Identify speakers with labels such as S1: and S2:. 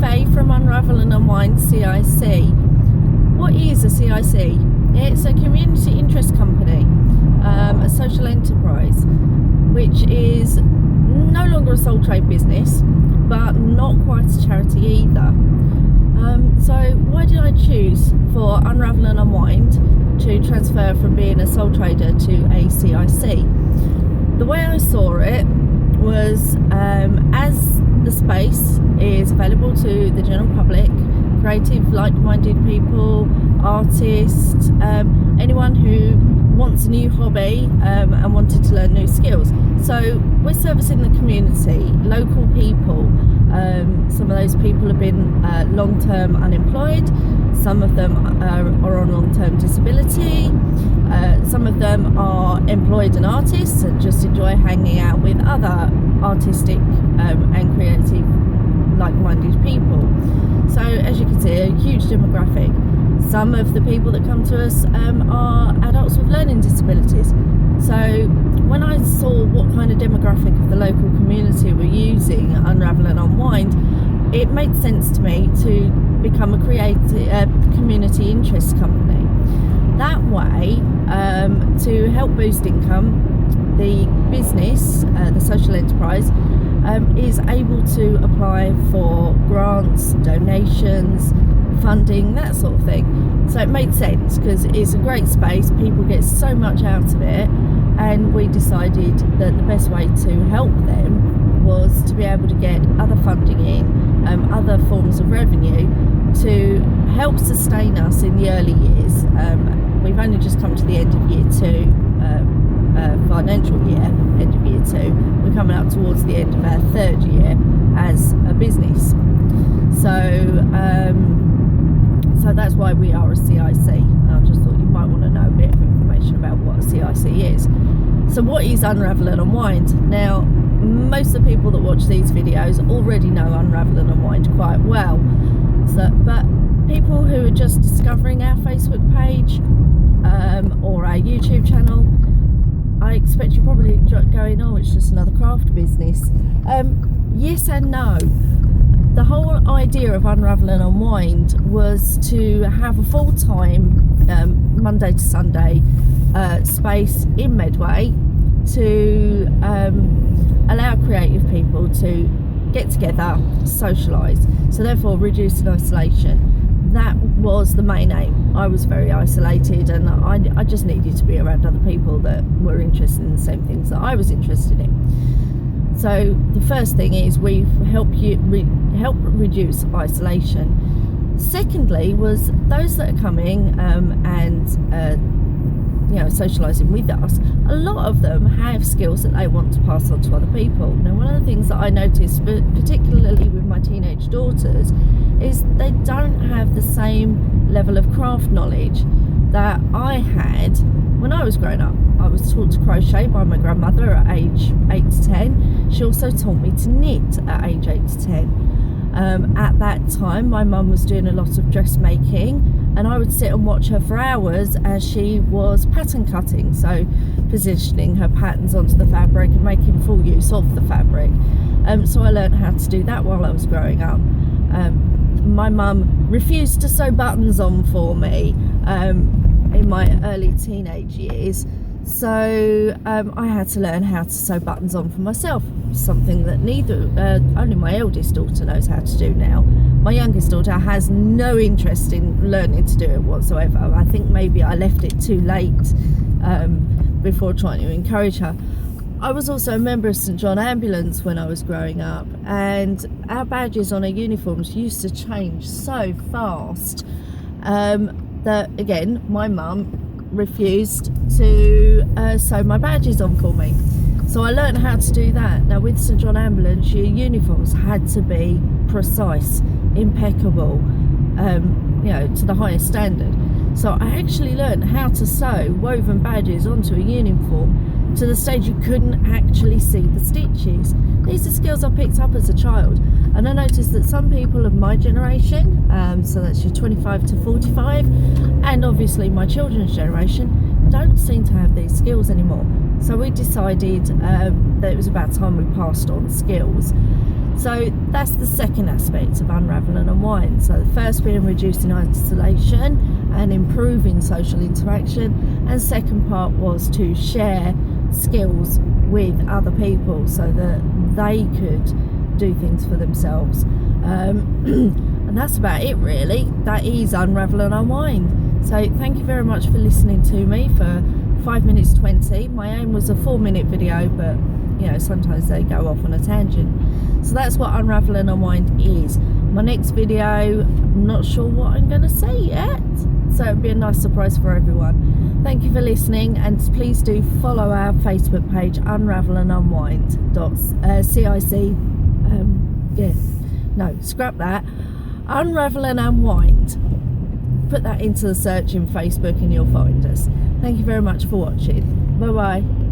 S1: Faye from Unravel and Unwind CIC. What is a CIC? It's a community interest company, a social enterprise, which is no longer a sole trade business, but not quite a charity either. So why did I choose for Unravel and Unwind to transfer from being a sole trader to a CIC? The way I saw it was, as the space is available to the general public, creative, like-minded people, artists, anyone who wants a new hobby and wanted to learn new skills. So we're servicing the community, local people. Some of those people have been long-term unemployed, some of them are on long-term disability, some of them are employed and artists and just enjoy hanging out with other artistic and creative like-minded people. So as you can see, a huge demographic. Some of the people that come to us are adults with learning disabilities. So when I saw what kind of demographic of the local community were using Unravel and Unwind, it made sense to me to become a community interest company. That way, to help boost income, the business, the social enterprise, is able to apply for grants, donations, funding, that sort of thing. So it made sense because it's a great space, people get so much out of it, and we decided that the best way to help them was to be able to get other funding in, other forms of revenue to help sustain us in the early years. We've only just come to the end of year 2, financial year, end of year 2. We're coming up towards the end of our 3rd year as a business. So that's why we are a CIC. I just thought you might want to know a bit of information about what a CIC is. So what is Unravel and Unwind? Now, most of the people that watch these videos already know Unravel and Unwind quite well. But people who are just discovering our Facebook page or our YouTube channel, I expect you're probably going, oh, it's just another craft business. Yes and no. The whole idea of Unravel and Unwind was to have a full-time Monday to Sunday space in Medway to allow creative people to get together, socialise, so therefore reducing isolation. That was the main aim. I was very isolated, and I just needed to be around other people that were interested in the same things that I was interested in. So the first thing is we help reduce isolation. Secondly was those that are coming and socialising with us, a lot of them have skills that they want to pass on to other people. Now, one of the things that I noticed, particularly with my teenage daughters, is they don't have the same level of craft knowledge that I had when I was growing up. I was taught to crochet by my grandmother at age 8 to 10. She also taught me to knit at age 8 to 10. At that time, my mum was doing a lot of dressmaking, and I would sit and watch her for hours as she was pattern cutting, so positioning her patterns onto the fabric and making full use of the fabric. So I learned how to do that while I was growing up. My mum refused to sew buttons on for me in my early teenage years, so I had to learn how to sew buttons on for myself, something that only my eldest daughter knows how to do now. My youngest daughter has no interest in learning to do it whatsoever. I think maybe I left it too late before trying to encourage her. I was also a member of St John Ambulance when I was growing up, and our badges on our uniforms used to change so fast that, again, my mum refused to sew my badges on for me. So I learned how to do that. Now, with St John Ambulance, your uniforms had to be precise, impeccable, to the highest standard. So I actually learned how to sew woven badges onto a uniform to the stage you couldn't actually see the stitches. These are skills I picked up as a child, and I noticed that some people of my generation, so that's your 25 to 45, and obviously my children's generation, don't seem to have these skills anymore. So we decided that it was about time we passed on skills. So that's the second aspect of Unravel and Unwind. So the first being reducing isolation and improving social interaction, and second part was to share skills with other people so that they could do things for themselves. And that's about it really. That is Unravel and Unwind. So thank you very much for listening to me for 5 minutes 20. My aim was a 4-minute video, but you know, sometimes they go off on a tangent. So that's what Unravel and Unwind is. My next video, I'm not sure what I'm going to say yet, so it'll be a nice surprise for everyone. Thank you for listening, and please do follow our Facebook page, Unravel and Unwind CIC. Scrap that. Unravel and Unwind. Put that into the search in Facebook and you'll find us. Thank you very much for watching. Bye bye.